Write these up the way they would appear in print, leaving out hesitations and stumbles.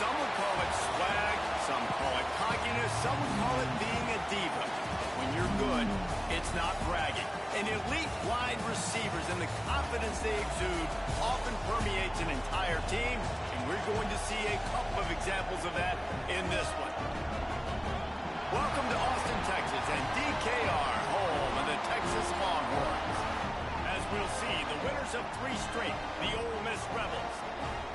Some would call it swag, some call it cockiness, some would call it being a diva. But when you're good, it's not bragging. And elite wide receivers and the confidence they exude often permeates an entire team, and we're going to see a couple of examples of that in this one. Welcome to Austin, Texas, and DKR, home of the Texas Longhorns. As we'll see, the winners of 3 straight, the Ole Miss Rebels,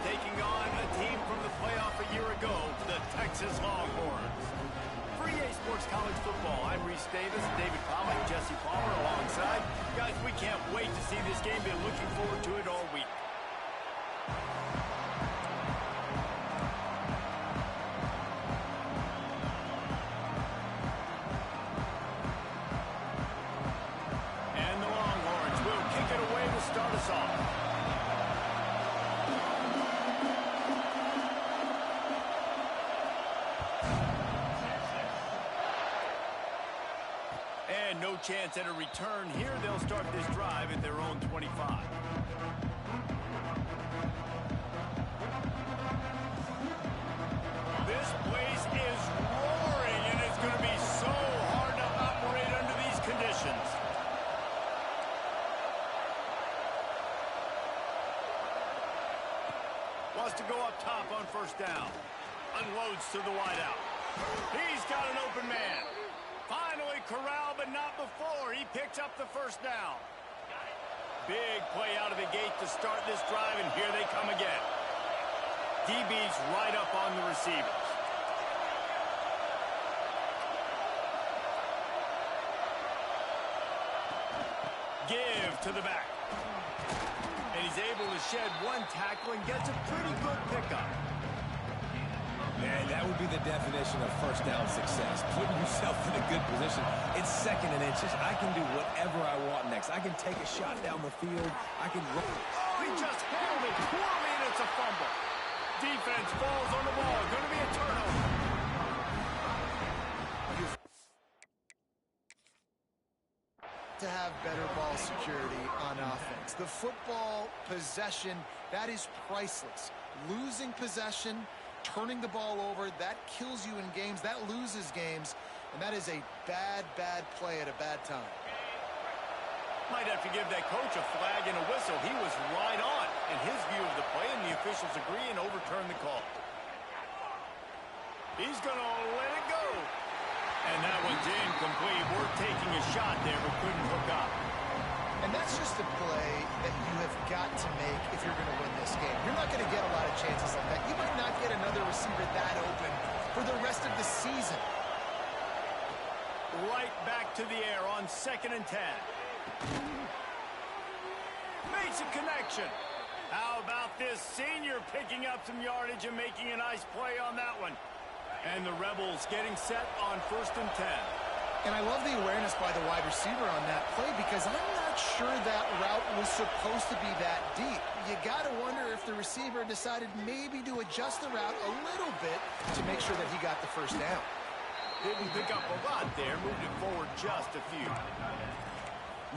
taking on a team from the playoff a year ago, the Texas Longhorns. For EA Sports College Football, I'm Reese Davis, David Pollack, Jesse Palmer alongside. Guys, we can't wait to see this game. Been looking forward to it all week. And the Longhorns will kick it away to start us off. And no chance at a return here. They'll start this drive at their own 25. This place is roaring, and it's going to be so hard to operate under these conditions. Wants to go up top on first down. Unloads to the wideout. He's got an open man. Finally corralled, but not before. He picks up the first down. Big play out of the gate to start this drive, and here they come again. DB's right up on the receivers. Give to the back. And he's able to shed one tackle and gets a pretty good pickup. Man, that would be the definition of first down success. Putting yourself in a good position. It's 2nd and inches. I can do whatever I want next. I can take a shot down the field. I can run. Oh, he just handled it poorly, and it's a fumble. Defense falls on the ball. Going to be a turnover. To have better ball security on offense. The football possession, that is priceless. Losing possession, turning the ball over, that kills you in games, that loses games, and that is a bad, bad play at a bad time. Might have to give that coach a flag and a whistle. He was right on in his view of the play, and the officials agree and overturn the call. He's going to let it go. And that one's incomplete. We're taking a shot there, but couldn't hook up. And that's just a play that you have got to make if you're going to win this game. You're not going to get a lot of chances like that. You might not get another receiver that open for the rest of the season. Right back to the air on 2nd and 10. Makes a connection. How about this senior picking up some yardage and making a nice play on that one? And the Rebels getting set on 1st and 10. And I love the awareness by the wide receiver on that play because I'm not sure that route was supposed to be that deep. You got to wonder if the receiver decided maybe to adjust the route a little bit to make sure that he got the first down. Didn't pick up a lot there, moved it forward just a few.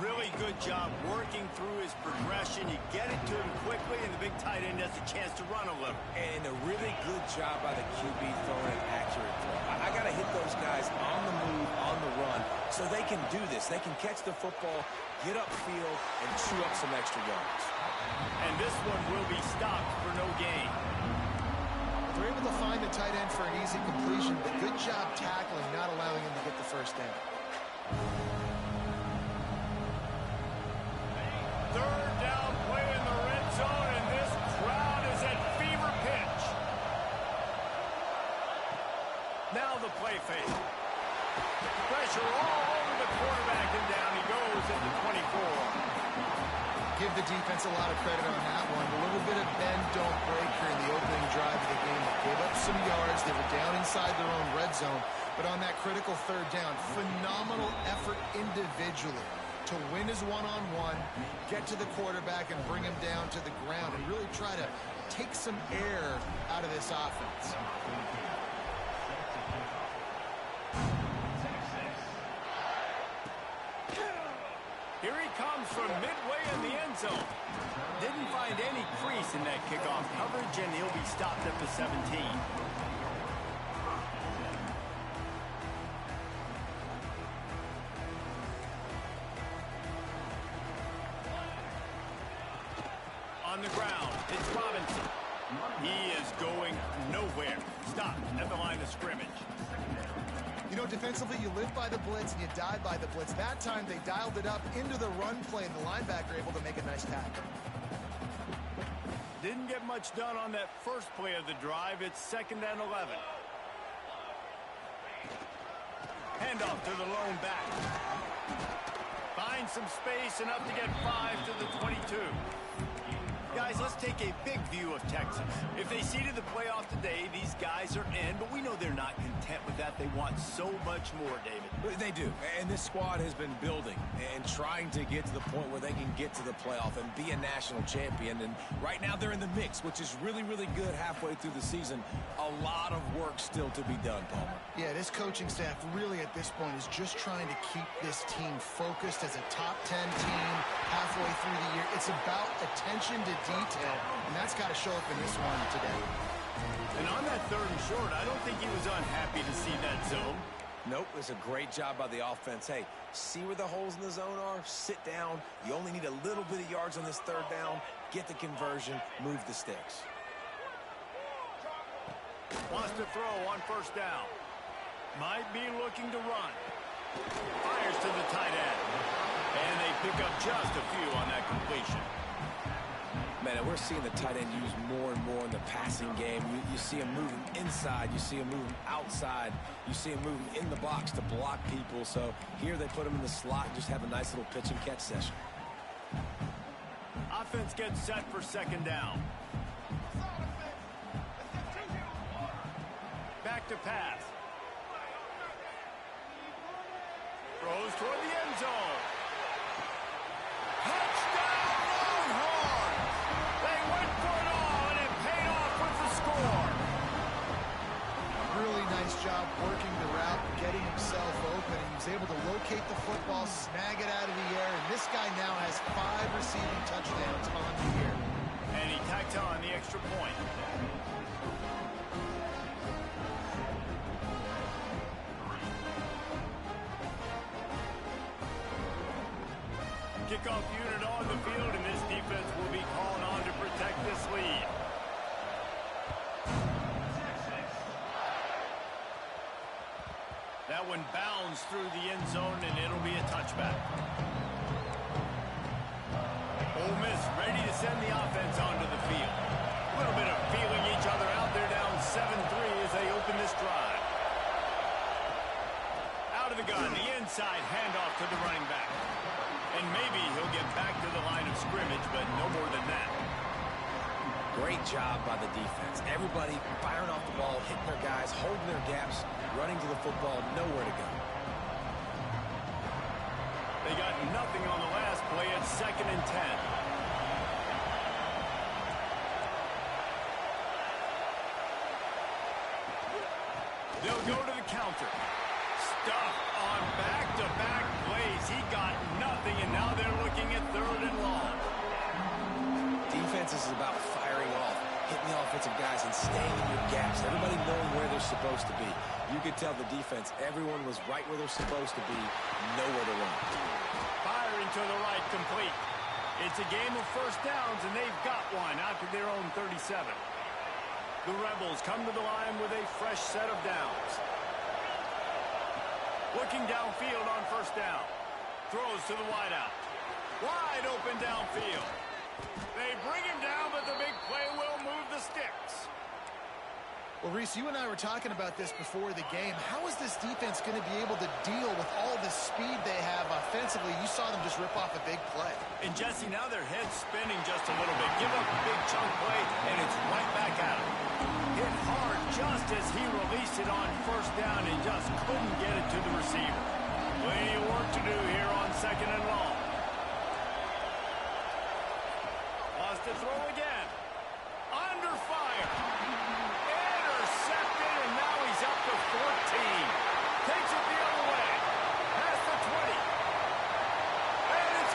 Really good job working through his progression. You get it to him quickly, and the big tight end has a chance to run a little. And a really good job by the QB throwing an accurate throw. I got to hit those guys on the move, on the run, so they can do this. They can catch the football, get upfield, and chew up some extra yards. And this one will be stopped for no gain. They're able to find the tight end for an easy completion, but good job tackling, not allowing him to get the first down. 3rd down play in the red zone, and this crowd is at fever pitch. Now the play fake. Pressure all over the quarterback, and down he goes at the 24. Give the defense a lot of credit on that one. A little bit of bend, don't break here in the opening drive of the game. They gave up some yards. They were down inside their own red zone. But on that critical 3rd down, phenomenal effort individually to win his one-on-one, get to the quarterback and bring him down to the ground and really try to take some air out of this offense. Here he comes from midway in the end zone. Didn't find any crease in that kickoff coverage, and he'll be stopped at the 17. On the ground, it's Robinson. He is going nowhere. Stopped at the line of scrimmage. You know, defensively, you live by the blitz and you die by the blitz. That time, they dialed it up into the run play, and the linebacker able to make a nice tackle. Didn't get much done on that first play of the drive. It's 2nd and 11. Handoff to the lone back. Find some space, enough to get 5 to the 22. Guys, let's take a big view of Texas. If they seeded the playoff today, these guys are in, but we know they're not content with that. They want so much more, David. They do, and this squad has been building and trying to get to the point where they can get to the playoff and be a national champion. And right now they're in the mix, which is really, really good halfway through the season. A lot of work still to be done, Palmer. Yeah, this coaching staff really at this point is just trying to keep this team focused as a top 10 team halfway through the year. It's about attention to detail, and that's got to show up in this one today. And on that 3rd and short, I don't think he was unhappy to see that zone. Nope, it's a great job by the offense. Hey, see where the holes in the zone are? Sit down. You only need a little bit of yards on this 3rd down. Get the conversion. Move the sticks. Wants to throw on 1st down. Might be looking to run. Fires to the tight end. And they pick up just a few on that completion. Man, we're seeing the tight end used more and more in the passing game. You see him moving inside. You see him moving outside. You see him moving in the box to block people. So here they put him in the slot and just have a nice little pitch and catch session. Offense gets set for 2nd down. Back to pass. Throws toward the end zone. Touchdown, Longhorns! They went for it all, and it paid off with the score. Really nice job working the route, getting himself open, and he was able to locate the football, snag it out of the air, and this guy now has 5 receiving touchdowns on the year. And he tacked on the extra point. Kickoff unit on the field, and this defense will be called on to protect this lead. That one bounds through the end zone, and it'll be a touchback. Ole Miss ready to send the offense onto the field. A little bit of feeling each other out there, down 7-3 as they open this drive. Out of the gun, the inside handoff to the running back. And maybe he'll get back to the line of scrimmage, but no more than that. Great job by the defense. Everybody firing off the ball, hitting their guys, holding their gaps, running to the football, nowhere to go. They got nothing on the last play. It's 2nd and 10. They'll go to the counter. Stuffed on back-to-back plays. He got nothing, and now they're looking at 3rd and long. Defense is about firing off, hitting the offensive guys, and staying in your gaps. Everybody knowing where they're supposed to be. You could tell the defense, everyone was right where they're supposed to be, nowhere to run. Firing to the right, complete. It's a game of 1st downs, and they've got one out to their own 37. The Rebels come to the line with a fresh set of downs. Looking downfield on 1st down. Throws to the wideout. Wide open downfield. They bring him down, but the big play will move the sticks. Well, Reese, you and I were talking about this before the game. How is this defense going to be able to deal with all the speed they have offensively? You saw them just rip off a big play. And, Jesse, now their head's spinning just a little bit. Give up a big chunk play, and it's right back at him. Hit hard just as he released it on 1st down and just couldn't get it to the receiver. Plenty of work to do here on 2nd and long. Wants to throw again. Under fire. Intercepted, and now he's up to 14. Takes it the other way. Past the 20. And it's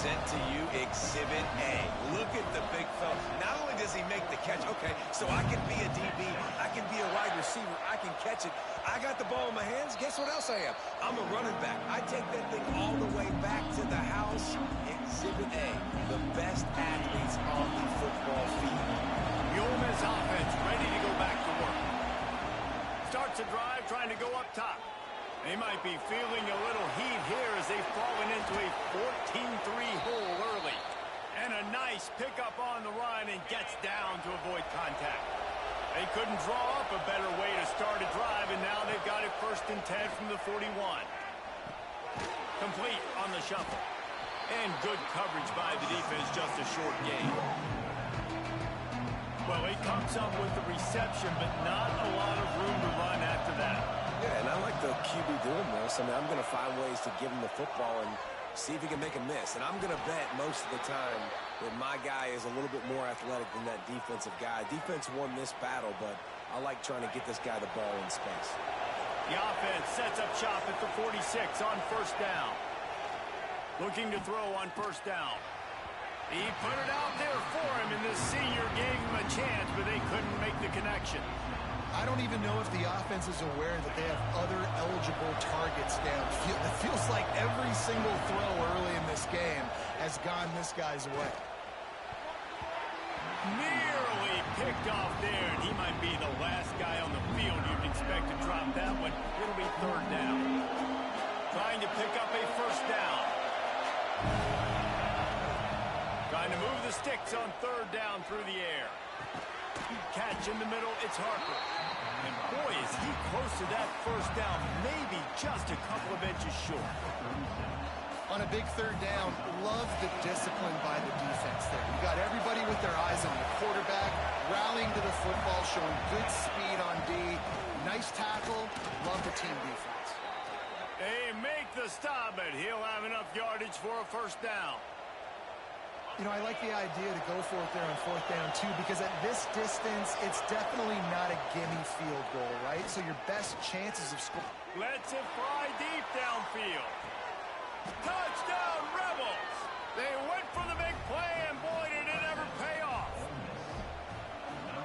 present to you Exhibit A. Look at the big fella. Not only does he make the catch, okay, so I can be a DB, I can be a wide receiver, I can catch it. I got the ball in my hands. Guess what else I am? I'm a running back. I take that thing all the way back to the house. Exhibit A, the best athletes on the football field. The Ole Miss offense ready to go back to work. Starts a drive trying to go up top. They might be feeling a little heat here as they've fallen into a 14-3 hole early. And a nice pickup on the run and gets down to avoid contact. They couldn't draw up a better way to start a drive, and now they've got it 1st and 10 from the 41. Complete on the shuffle. And good coverage by the defense, just a short gain. Well, he comes up with the reception, but not a lot of room to run after that. Yeah, and I like the QB doing this. I mean, I'm going to find ways to give him the football and see if he can make a miss. And I'm going to bet most of the time that my guy is a little bit more athletic than that defensive guy. Defense won this battle, but I like trying to get this guy the ball in space. The offense sets up shop at the 46 on 1st down. Looking to throw on 1st down. He put it out there for him, and the senior gave him a chance, but they couldn't make the connection. I don't even know if the offense is aware that they have other eligible targets downfield. It feels like every single throw early in this game has gone this guy's way. Nearly picked off there, and he might be the last guy on the field you'd expect to drop that one. It'll be 3rd down. Trying to pick up a 1st down. Trying to move the sticks on 3rd down through the air. Catch in the middle, it's Harper. And boy, is he close to that 1st down, maybe just a couple of inches short. On a big 3rd down, love the discipline by the defense there. You got everybody with their eyes on the quarterback, rallying to the football, showing good speed on D. Nice tackle, love the team defense. They make the stop, but he'll have enough yardage for a 1st down. You know, I like the idea to go for it there on 4th down, too, because at this distance, it's definitely not a gimme field goal, right? So your best chances of scoring. Lets it fly deep downfield. Touchdown, Rebels! They went for the big play, and boy, did it ever pay off.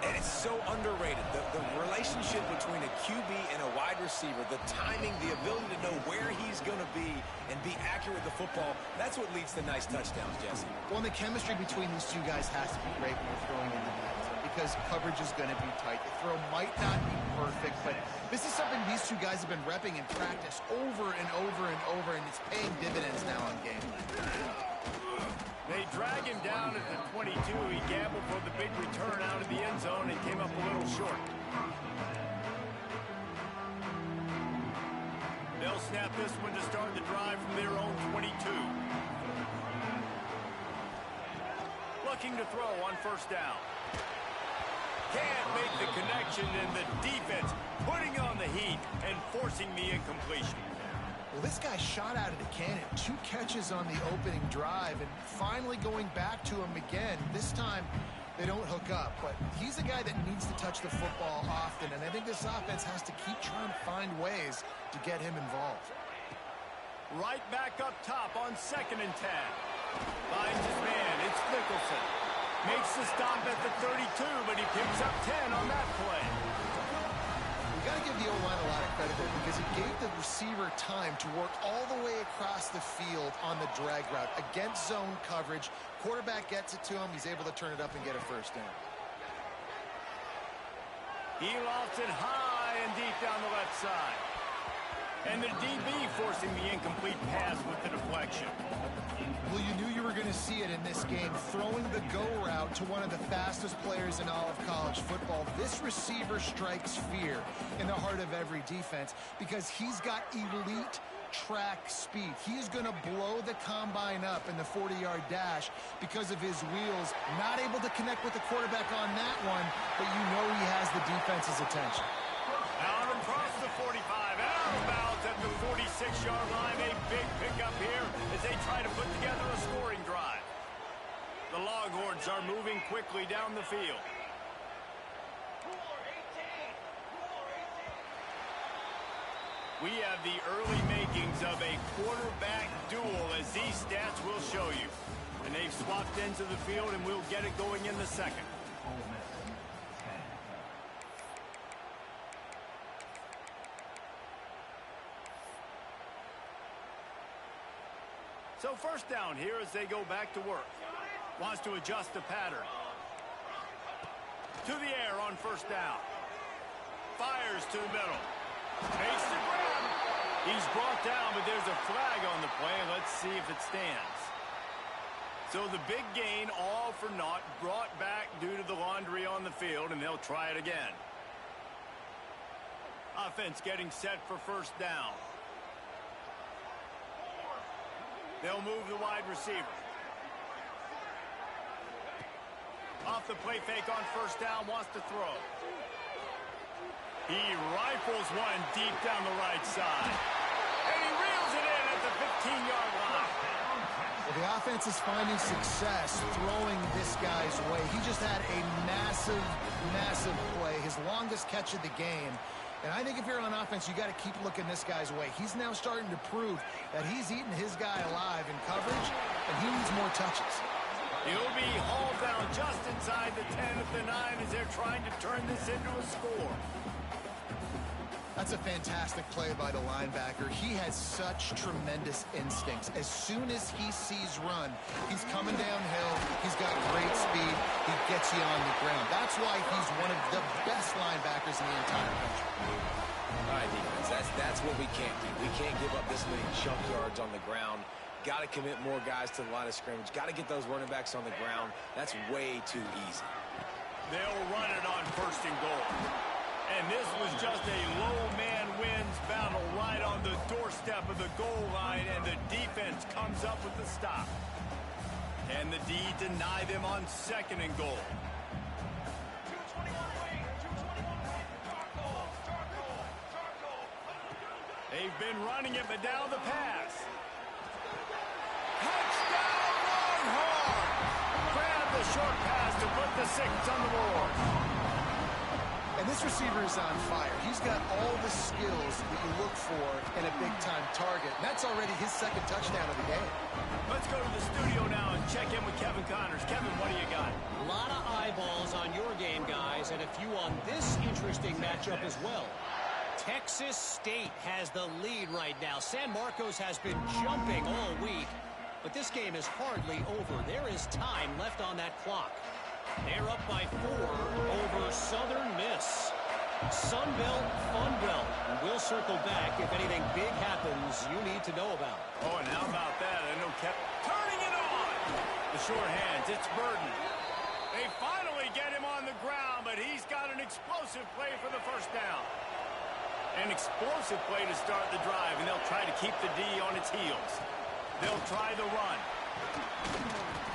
And it's so underrated. The relationship between a QB and a wide receiver, the timing, the ability to know where he's going to be and be accurate with the football, that's what leads to nice touchdowns, Jesse. Well, and the chemistry between these two guys has to be great when you're throwing into the end zone because coverage is going to be tight. The throw might not be perfect, but this is something these two guys have been repping in practice over and over and over, and it's paying dividends now on game night. They drag him down at the 22. He gambled for the big return out of the end zone and came up a little short. They'll snap this one to start the drive from their own 22. Looking to throw on 1st down. Can't make the connection, and the defense putting on the heat and forcing the incompletion. Well, this guy shot out of the cannon. 2 catches on the opening drive, and finally going back to him again. This time, they don't hook up, but he's a guy that needs to touch the football often, and I think this offense has to keep trying to find ways to get him involved. Right back up top on 2nd and 10. Finds his man. It's Nicholson. Makes the stop at the 32, but he picks up 10 on that play. You got to give the O-line a lot of credit there because he gave the receiver time to work all the way across the field on the drag route against zone coverage. Quarterback gets it to him. He's able to turn it up and get a 1st down. He lofts it high and deep down the left side. And the DB forcing the incomplete pass with the deflection. Well, you knew you were going to see it in this game, throwing the go route to one of the fastest players in all of college football. This receiver strikes fear in the heart of every defense because he's got elite track speed. He is going to blow the combine up in the 40-yard dash because of his wheels. Not able to connect with the quarterback on that one, but you know he has the defense's attention. Out across the 45 and out of bounds at the 46-yard line. A big pickup here as they try to put together a scoring drive. The Longhorns are moving quickly down the field. We have the early makings of a quarterback duel as these stats will show you. And they've swapped ends of the field, and we'll get it going in the second. Ole Miss, 10. So first down here as they go back to work. Wants to adjust the pattern. To the air on first down. Fires to the middle. Takes the grab. He's brought down, but there's a flag on the play. Let's see if it stands. So the big gain, all for naught, brought back due to the laundry on the field, and they'll try it again. Offense getting set for first down. They'll move the wide receiver. Off the play fake on first down, wants to throw. He rifles one deep down the right side. And he reels it in at the 15-yard line. Well, the offense is finding success throwing this guy's way. He just had a massive, massive play, his longest catch of the game. And I think if you're on offense, you got to keep looking this guy's way. He's now starting to prove that he's eating his guy alive in coverage, and he needs more touches. He'll be hauled down just inside the 10 at the 9 as they're trying to turn this into a score. That's a fantastic play by the linebacker. He has such tremendous instincts. As soon as he sees run, he's coming downhill. He's got great speed. He gets you on the ground. That's why he's one of the best linebackers in the entire country. All right, defense, that's what we can't do. We can't give up this many chunk yards on the ground. Got to commit more guys to the line of scrimmage. Got to get those running backs on the ground. That's way too easy. They'll run it on first and goal. And this was just a low man wins battle right on the doorstep of the goal line, and the defense comes up with the stop. And the D deny them on second and goal. They've been running it, but down the pass. Touchdown, Longhorn! Grab the short pass to put the 6 on the board. And this receiver is on fire. He's got all the skills that you look for in a big-time target. And that's already his second touchdown of the game. Let's go to the studio now and check in with Kevin Connors. Kevin, what do you got? A lot of eyeballs on your game, guys, and a few on this interesting matchup as well. Texas State has the lead right now. San Marcos has been jumping all week, but this game is hardly over. There is time left on that clock. They're up by 4 over Southern Miss. Sun Belt, Fun Belt. And we'll circle back if anything big happens you need to know about. Oh, and how about that? I know kept turning it on. The short hands, it's Burden. They finally get him on the ground, but he's got an explosive play for the first down. An explosive play to start the drive, and they'll try to keep the D on its heels. They'll try the run.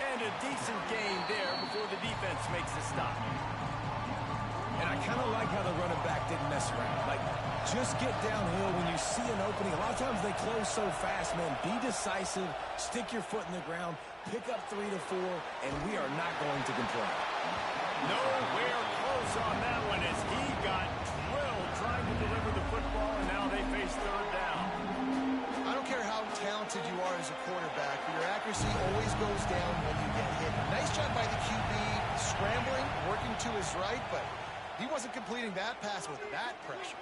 And a decent gain there before the defense makes the stop. And I kind of like how the running back didn't mess around. Like, just get downhill when you see an opening. A lot of times they close so fast, man. Be decisive, stick your foot in the ground, pick up 3 to 4, and we are not going to complain. Nowhere close on that one as he got drilled trying to deliver the football, and now they face third down. I don't care how talented you are as a quarterback, but your accuracy always goes down when you get hit. Nice job by the QB scrambling, working to his right, but he wasn't completing that pass with that pressure.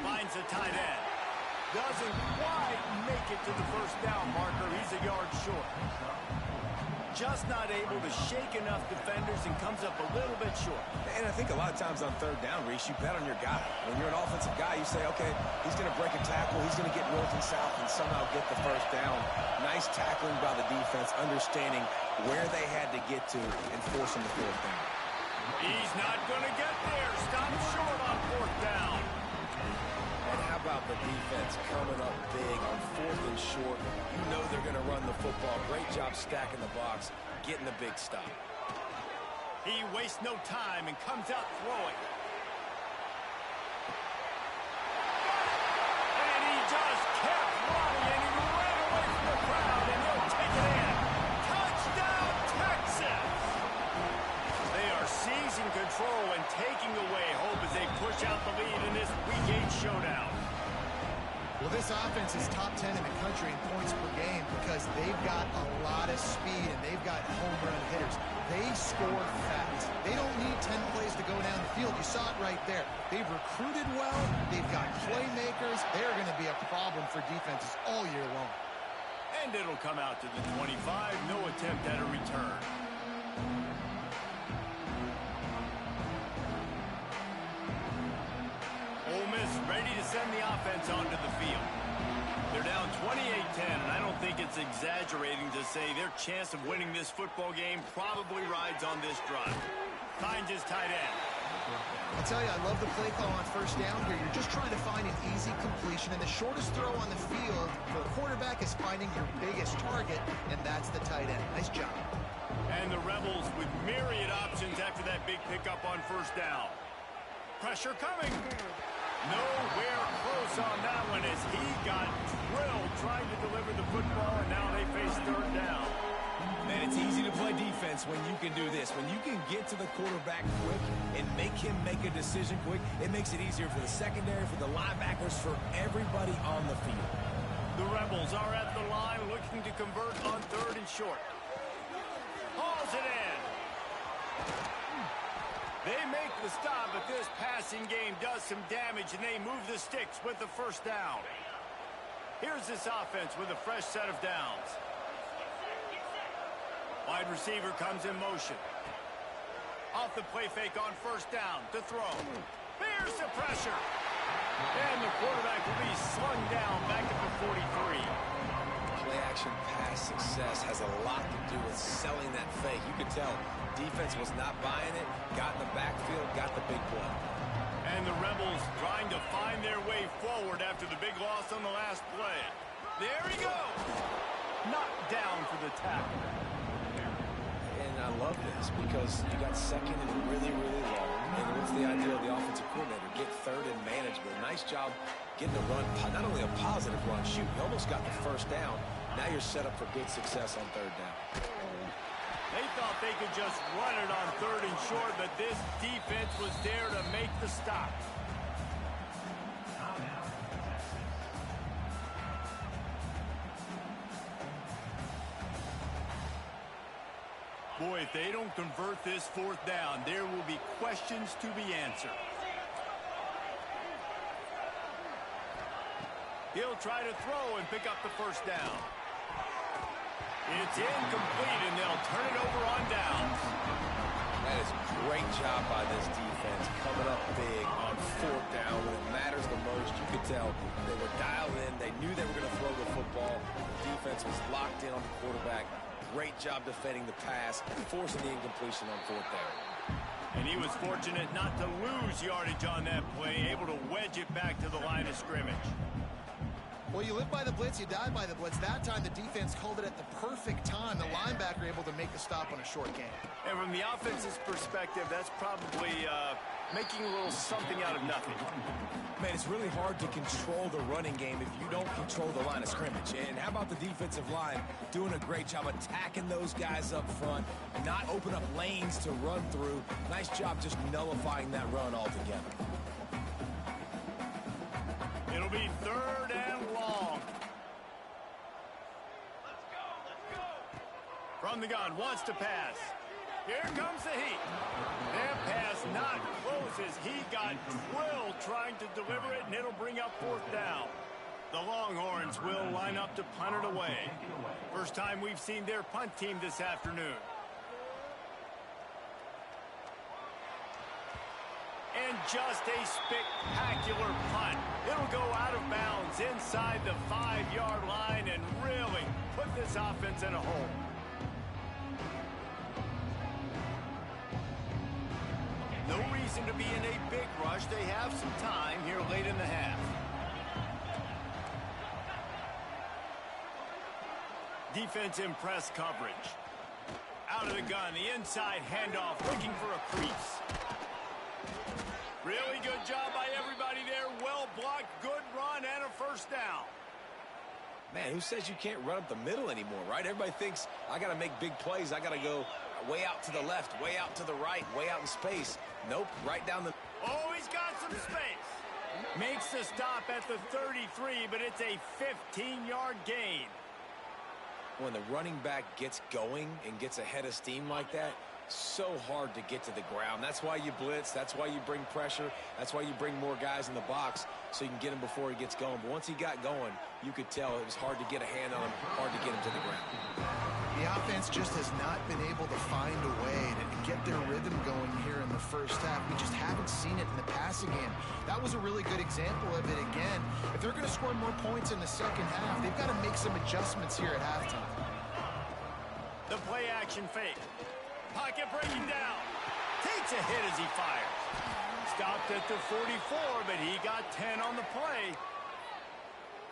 Finds the tight end. Doesn't quite make it to the first down marker. He's a yard short. Just not able to shake enough defenders and comes up a little bit short. And I think a lot of times on third down, Reese, you bet on your guy. When you're an offensive guy, you say, okay, he's going to break a tackle. He's going to get north and south and somehow get the first down. Nice tackling by the defense, understanding where they had to get to and forcing the fourth down. He's not going to get there. Stop short on fourth down. And how about the defense coming up big on 4th and short? You know they're going to run the football. Great job stacking the box, getting the big stop. He wastes no time and comes out throwing. And he just kept running, and he ran away from the crowd, and he'll take it in. Touchdown, Texas! They are seizing control and taking away hope as they push out the lead in this Week 8 showdown. Well, this offense defense is top 10 in the country in points per game because they've got a lot of speed and they've got home run hitters. They score fast. They don't need 10 plays to go down the field. You saw it right there. They've recruited well. They've got playmakers. They're going to be a problem for defenses all year long. And it'll come out to the 25. No attempt at a return. Ole Miss ready to send the offense onto the field. They're down 28-10, and I don't think it's exaggerating to say their chance of winning this football game probably rides on this drive. Finds his tight end. I'll tell you, I love the play call on first down here. You're just trying to find an easy completion, and the shortest throw on the field for a quarterback is finding your biggest target, and that's the tight end. Nice job. And the Rebels with myriad options after that big pickup on first down. Pressure coming. Nowhere close on that one as he got drilled trying to deliver the football, and now they face third down. Man, it's easy to play defense when you can do this. When you can get to the quarterback quick and make him make a decision quick, it makes it easier for the secondary, for the linebackers, for everybody on the field. The Rebels are at the line looking to convert on third and short. Hauls it in. They make the stop, but this passing game does some damage, and they move the sticks with the first down. Here's this offense with a fresh set of downs. Wide receiver comes in motion. Off the play fake on first down to throw. There's the pressure. And the quarterback will be slung down back at the 43. Play-action pass success has a lot to do with selling that fake. You could tell defense was not buying it, got in the backfield, got the big play. And the Rebels trying to find their way forward after the big loss on the last play. There he goes. Knocked down for the tackle. And I love this because you got second and really, really long. And what's the idea of the offensive coordinator? Get third and manageable. Nice job getting the run, not only a positive run, shoot, you almost got the first down. Now you're set up for good success on third down. They thought they could just run it on third and short, but this defense was there to make the stop. Boy, if they don't convert this fourth down, there will be questions to be answered. He'll try to throw and pick up the first down. It's incomplete, and they'll turn it over on downs. That is a great job by this defense, coming up big on fourth down when it matters the most. You could tell they were dialed in. They knew they were going to throw the football. The defense was locked in on the quarterback. Great job defending the pass, forcing the incompletion on fourth down. And he was fortunate not to lose yardage on that play, able to wedge it back to the line of scrimmage. Well, you live by the blitz, you die by the blitz. That time the defense called it at the perfect time. The linebacker able to make the stop on a short game. And from the offense's perspective, that's probably making a little something out of nothing. Man, it's really hard to control the running game if you don't control the line of scrimmage. And how about the defensive line doing a great job attacking those guys up front, not open up lanes to run through. Nice job just nullifying that run altogether. It'll be third and long. Let's go. From the gun, wants to pass. Here comes the heat. Their pass not close as he got drilled trying to deliver it, and it'll bring up fourth down. The Longhorns will line up to punt it away. First time we've seen their punt team this afternoon. And just a spectacular punt. It'll go out of bounds inside the 5-yard line and really put this offense in a hole. No reason to be in a big rush. They have some time here late in the half. Defense in press coverage. Out of the gun, the inside handoff, looking for a crease. Really good job by everybody there. Well blocked, good run, and a first down. Man, who says you can't run up the middle anymore, right? Everybody thinks, I got to make big plays. I got to go way out to the left, way out to the right, way out in space. Nope, right down the... Oh, he's got some space. Makes the stop at the 33, but it's a 15-yard gain. When the running back gets going and gets ahead of steam like that, so hard to get to the ground. That's why you blitz. That's why you bring pressure. That's why you bring more guys in the box so you can get him before he gets going. But once he got going, you could tell it was hard to get a hand on him, hard to get him to the ground. The offense just has not been able to find a way to get their rhythm going here in the first half. We just haven't seen it in the passing game. That was a really good example of it again. If they're going to score more points in the second half, they've got to make some adjustments here at halftime. The play action fake. Pocket breaking down. Takes a hit as he fires. Stopped at the 44, but he got 10 on the play.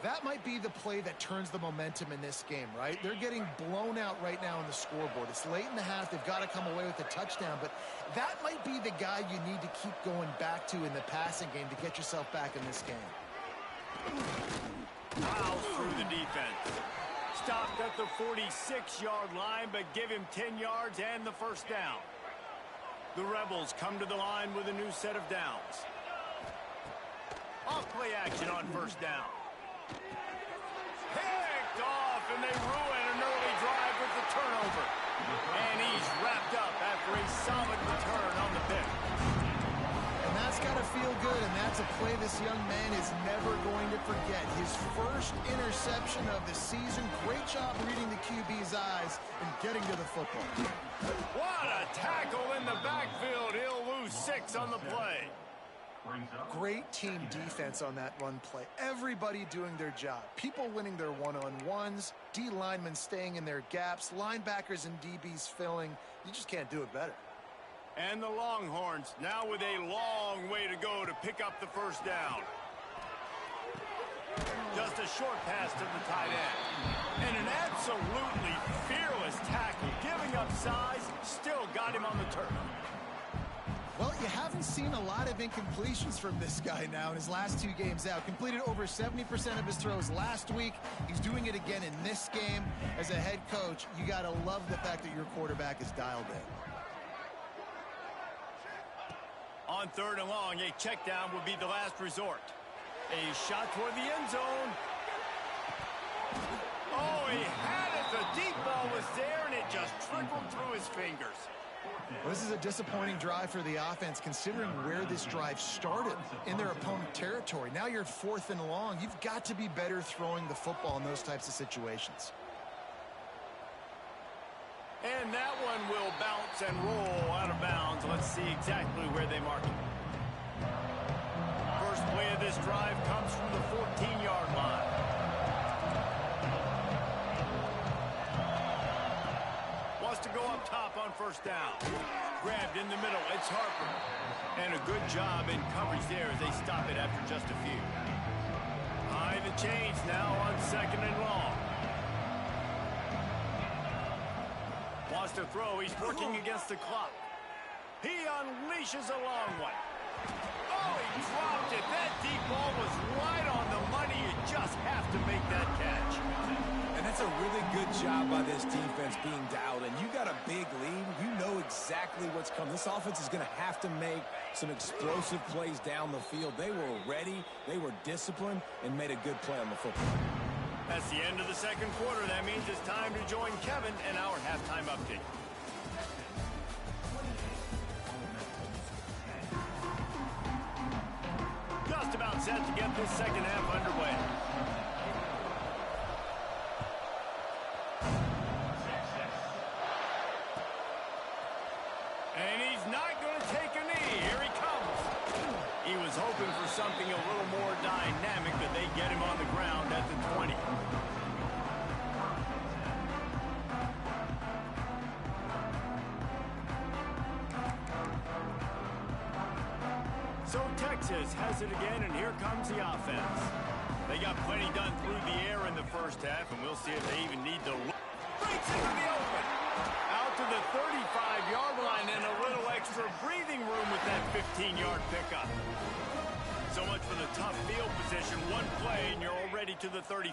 That might be the play that turns the momentum in this game, right? They're getting blown out right now on the scoreboard. It's late in the half. They've got to come away with a touchdown, but that might be the guy you need to keep going back to in the passing game to get yourself back in this game. Miles through the defense. Stopped at the 46-yard line, but give him 10 yards and the first down. The Rebels come to the line with a new set of downs. Off play action on first down. Picked off, and they ruin an early drive with the turnover. And he's wrapped up after a solid return on the pick. And that's got to feel good, and that's a play this young man is never going to forget. His first interception of the season. Great job reading the QB's eyes and getting to the football. What a tackle in the backfield. He'll lose 6 on the play. Great team defense on that run play. Everybody doing their job. People winning their one-on-ones, D linemen staying in their gaps, linebackers and DBs filling. You just can't do it better. And the Longhorns now with a long way to go to pick up the first down. Just a short pass to the tight end. And an absolutely fearless tackle, giving up size, still got him on the turf. Well, you haven't seen a lot of incompletions from this guy now in his last 2 games out. Completed over 70% of his throws last week. He's doing it again in this game. As a head coach, you got to love the fact that your quarterback is dialed in. On 3rd and long, a check down will be the last resort. A shot toward the end zone. Oh, he had it. The deep ball was there, and it just trickled through his fingers. Well, this is a disappointing drive for the offense, considering where this drive started in their opponent territory. Now you're at 4th and long. You've got to be better throwing the football in those types of situations. And that one will bounce and roll out of bounds. Let's see exactly where they mark it. First play of this drive comes from the 14-yard line. Wants to go up top on first down. Grabbed in the middle. It's Harper. And a good job in coverage there as they stop it after just a few. High the chains now on 2nd and long. Wants to throw. He's working against the clock. He unleashes a long one. Oh, he dropped it. That deep ball was right on the money. You just have to make that catch. And that's a really good job by this defense being dialed in. You got a big lead. You know exactly what's coming. This offense is going to have to make some explosive plays down the field. They were ready. They were disciplined and made a good play on the football. That's the end of the second quarter. That means it's time to join Kevin and our halftime update. Just about set to get this second half underway. And he's not going to take a knee. Here he comes. He was hoping for something a little more dynamic, but they get him on the ground at the 20. So Texas has it again, and here comes the offense. They got plenty done through the air in the first half, and we'll see if they even need to look. Breaks into the open. Out to the 35-yard line, and a little extra breathing room with that 15-yard pickup. So much for the tough field position. One play, and you're already to the 35.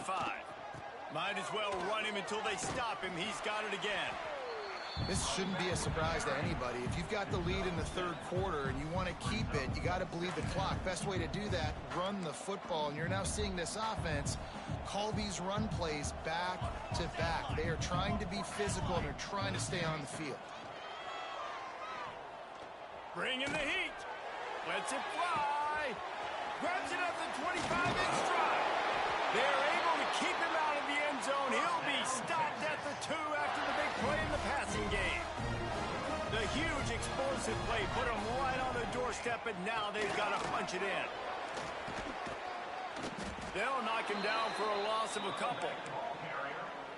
Might as well run him until they stop him. He's got it again. This shouldn't be a surprise to anybody. If you've got the lead in the third quarter and you want to keep it, you got to bleed the clock. Best way to do that, run the football. And you're now seeing this offense call these run plays back to back. They are trying to be physical and they're trying to stay on the field. Bringing the heat. Lets it fly. Grabs it at the 25-inch stride. They're able to keep him out of the end zone. He'll be stopped at the 2 after the big play in the passing game. The huge explosive play put him right on the doorstep, and now they've got to punch it in. They'll knock him down for a loss of a couple.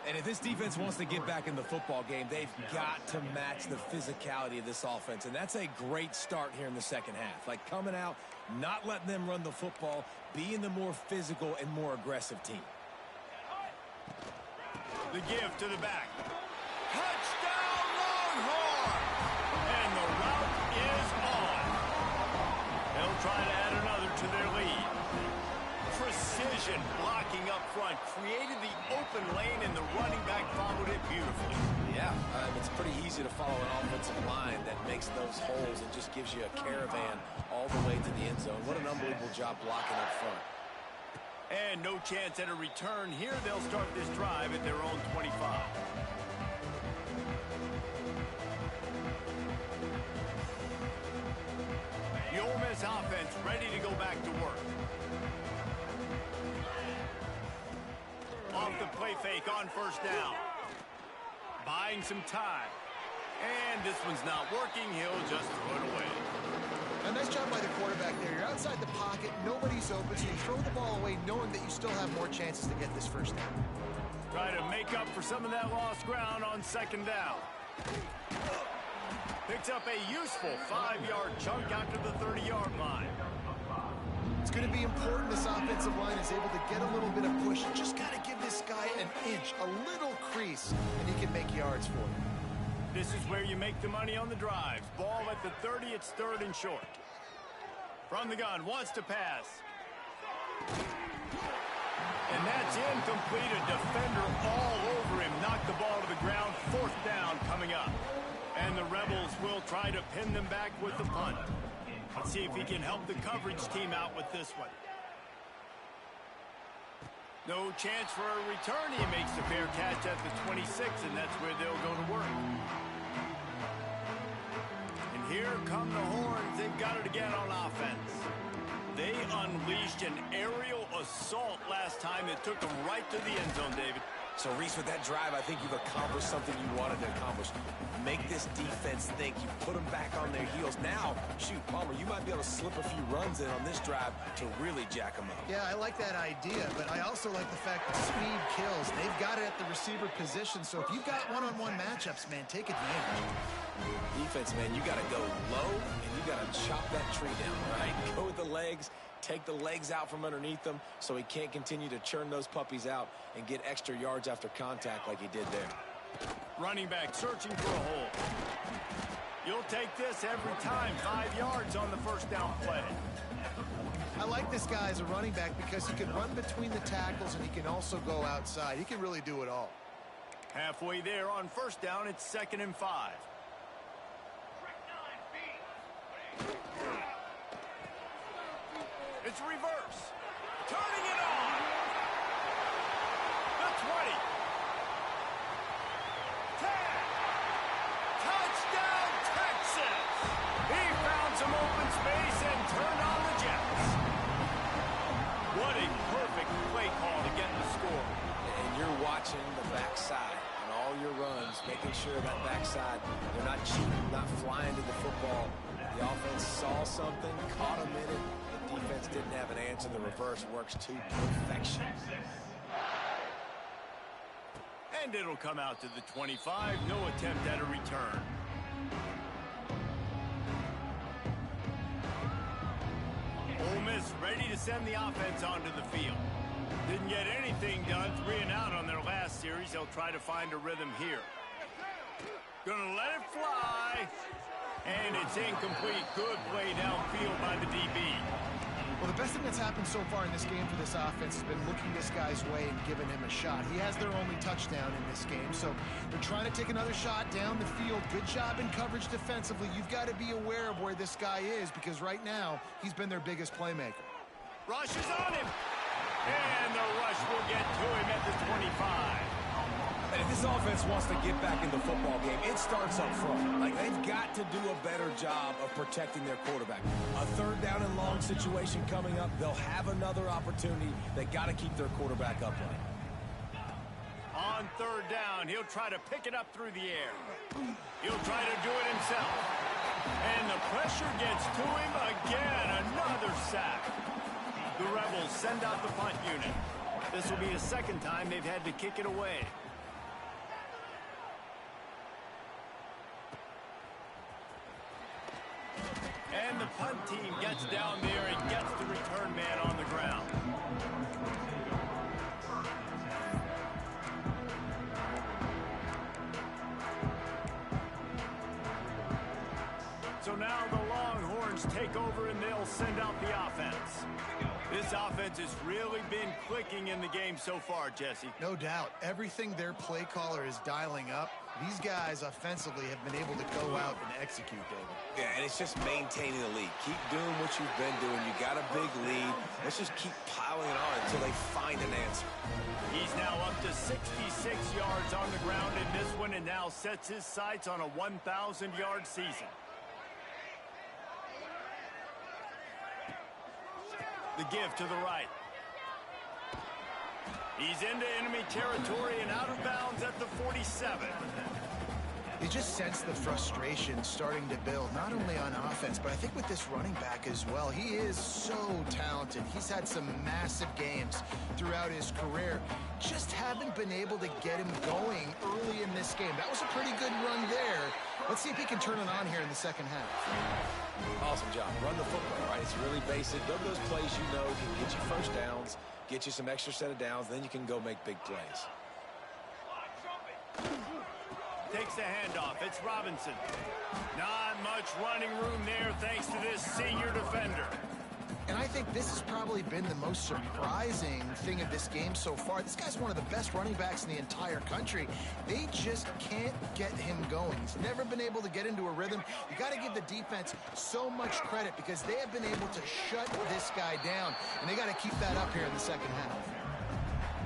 And if this defense wants to get back in the football game, they've got to match the physicality of this offense. And that's a great start here in the second half. Like coming out, not letting them run the football, being the more physical and more aggressive team. The give to the back. Touchdown, Longhorn! And the route is on. They'll try to add another to their lead. Precision blocking up front created the open lane, and the running back followed it beautifully. Yeah, it's pretty easy to follow an offensive line that makes those holes and just gives you a caravan all the way to the end zone. What an unbelievable job blocking up front. And no chance at a return here. They'll start this drive at their own 25. The Ole Miss offense ready to go back to work. Off the play fake on first down. Buying some time. And this one's not working. He'll just throw it away. A nice job by the quarterback there. You're outside the pocket. Nobody's open, so you throw the ball away knowing that you still have more chances to get this first down. Try to make up for some of that lost ground on second down. Picks up a useful 5-yard chunk after the 30-yard line. It's going to be important this offensive line is able to get a little bit of push. You just got to give this guy an inch, a little crease, and he can make yards for you. This is where you make the money on the drives. Ball at the 30, it's third and short. From the gun, wants to pass. And that's incomplete. A defender all over him. Knocked the ball to the ground. Fourth down coming up. And the Rebels will try to pin them back with the punt. Let's see if he can help the coverage team out with this one. No chance for a return. He makes the fair catch at the 26, and that's where they'll go to work. And here come the Horns. They've got it again on offense. They unleashed an aerial assault last time. It took them right to the end zone, David. So, Reese, with that drive, I think you've accomplished something you wanted to accomplish. Make this defense think. You put them back on their heels. Now, shoot, Palmer, you might be able to slip a few runs in on this drive to really jack them up. Yeah, I like that idea, but I also like the fact that speed kills. They've got it at the receiver position, so if you've got one-on-one matchups, man, take advantage. Defense, man, you got to go low, and you got to chop that tree down, right? Go with the legs. Take the legs out from underneath them so he can't continue to churn those puppies out and get extra yards after contact like he did there. Running back searching for a hole. You'll take this every time. 5 yards on the first down play. I like this guy as a running back because he can run between the tackles and he can also go outside. He can really do it all. Halfway there on first down, it's 2nd and 5. It's reverse. Turning it on. The 20. 10. Touchdown, Texas. He found some open space and turned on the Jets. What a perfect play call to get the score. And you're watching the backside on all your runs, making sure that backside, they're not cheating, not flying to the football. The offense saw something, caught him in it. Defense didn't have an answer. The reverse works to perfection. And it'll come out to the 25. No attempt at a return. Ole Miss ready to send the offense onto the field. Didn't get anything done. 3 and out on their last series. They'll try to find a rhythm here. Gonna let it fly. And it's incomplete. Good play downfield by the DB. Well, the best thing that's happened so far in this game for this offense has been looking this guy's way and giving him a shot. He has their only touchdown in this game, so they're trying to take another shot down the field. Good job in coverage defensively. You've got to be aware of where this guy is because right now he's been their biggest playmaker. Rush is on him. And the rush will get to him at the 25. And if this offense wants to get back in the football game, it starts up front. Like, they've got to do a better job of protecting their quarterback. A third down and long situation coming up. They'll have another opportunity. They got to keep their quarterback upright. On third down, he'll try to pick it up through the air. He'll try to do it himself. And the pressure gets to him again. Another sack. The Rebels send out the punt unit. This will be the second time they've had to kick it away. And the punt team gets down there and gets the return man on the ground. So now the Longhorns take over and they'll send out the offense. This offense has really been clicking in the game so far, Jesse. No doubt. Everything their play caller is dialing up, these guys offensively have been able to go out and execute, David. Yeah, and it's just maintaining the lead. Keep doing what you've been doing. You got a big lead. Let's just keep piling it on until they find an answer. He's now up to 66 yards on the ground in this one and now sets his sights on a 1,000-yard season. The give to the right. He's into enemy territory and out of bounds at the 47. You just sense the frustration starting to build, not only on offense, but I think with this running back as well. He is so talented. He's had some massive games throughout his career. Just haven't been able to get him going early in this game. That was a pretty good run there. Let's see if he can turn it on here in the second half. Awesome job. Run the football, right? It's really basic. Go to those plays you know can get you first downs, get you some extra set of downs, then you can go make big plays. Takes the handoff. It's Robinson. Not much running room there thanks to this senior defender. And I think this has probably been the most surprising thing of this game so far. This guy's one of the best running backs in the entire country. They just can't get him going. He's never been able to get into a rhythm. You got to give the defense so much credit because they have been able to shut this guy down. And they got to keep that up here in the second half.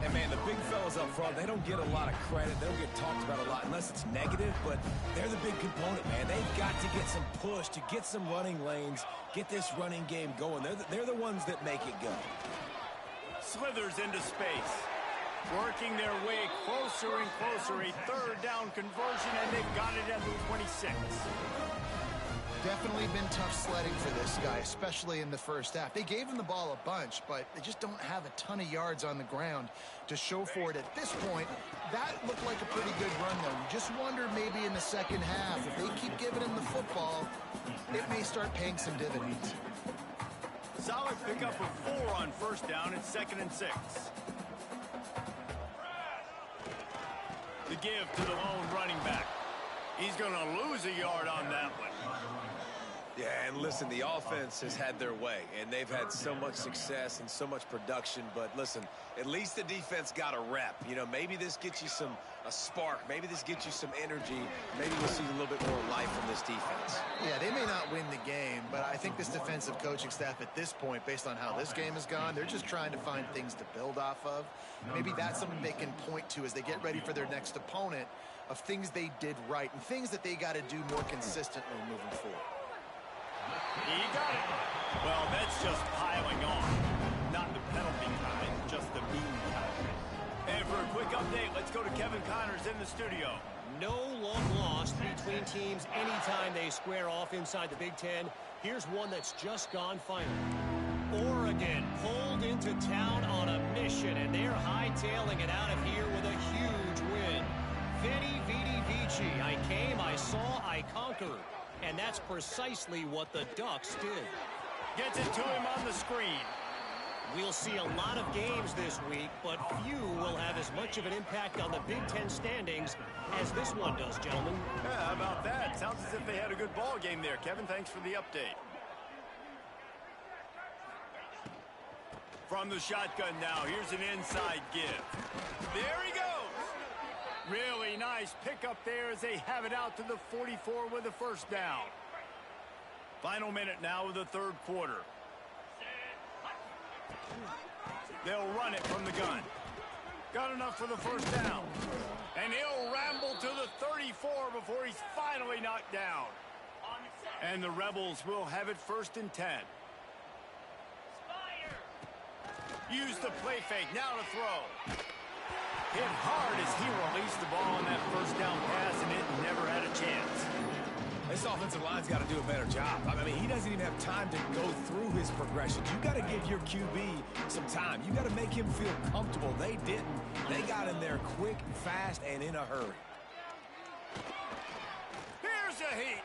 And, man, the big fellas up front, they don't get a lot of credit. They don't get talked about a lot unless it's negative, but they're the big component, man. They've got to get some push, to get some running lanes, get this running game going. They're the ones that make it go. Slithers into space. Working their way closer and closer. A third down conversion, and they've got it at the 26. Definitely been tough sledding for this guy, especially in the first half. They gave him the ball a bunch, but they just don't have a ton of yards on the ground to show for it at this point. That looked like a pretty good run, though. You just wonder maybe in the second half, if they keep giving him the football, it may start paying some dividends. Solid pickup of 4 on first down. It's 2nd and 6. The give to the lone running back. He's going to lose a yard on that one. Yeah, and listen, the offense has had their way, and they've had so much success and so much production. But listen, at least the defense got a rep. You know, maybe this gets you a spark. Maybe this gets you some energy. Maybe we'll see a little bit more life from this defense. Yeah, they may not win the game, but I think this defensive coaching staff at this point, based on how this game has gone, they're just trying to find things to build off of. Maybe that's something they can point to as they get ready for their next opponent, of things they did right and things that they got to do more consistently moving forward. He got it. Well, that's just piling on. Not the penalty kind, just the mean kind. And for a quick update, let's go to Kevin Connors in the studio. No love lost between teams anytime they square off inside the Big Ten. Here's one that's just gone final. Oregon pulled into town on a mission, and they're hightailing it out of here with a huge win. Veni, vidi, vici. I came, I saw, I conquered. And that's precisely what the Ducks did. Gets it to him on the screen. We'll see a lot of games this week, but few will have as much of an impact on the Big Ten standings as this one does, gentlemen. Yeah, how about that? Sounds as if they had a good ball game there. Kevin, thanks for the update. From the shotgun now, here's an inside give. There he goes. Really nice pickup there as they have it out to the 44 with a first down. Final minute now of the third quarter. They'll run it from the gun. Got enough for the first down. And he'll ramble to the 34 before he's finally knocked down. And the Rebels will have it 1st and 10. Use the play fake, now to throw. Hit hard as he released the ball on that first down pass, and it never had a chance. This offensive line's got to do a better job. I mean, he doesn't even have time to go through his progressions. You got to give your QB some time. You got to make him feel comfortable. They didn't. They got in there quick, fast, and in a hurry. Here's a heat.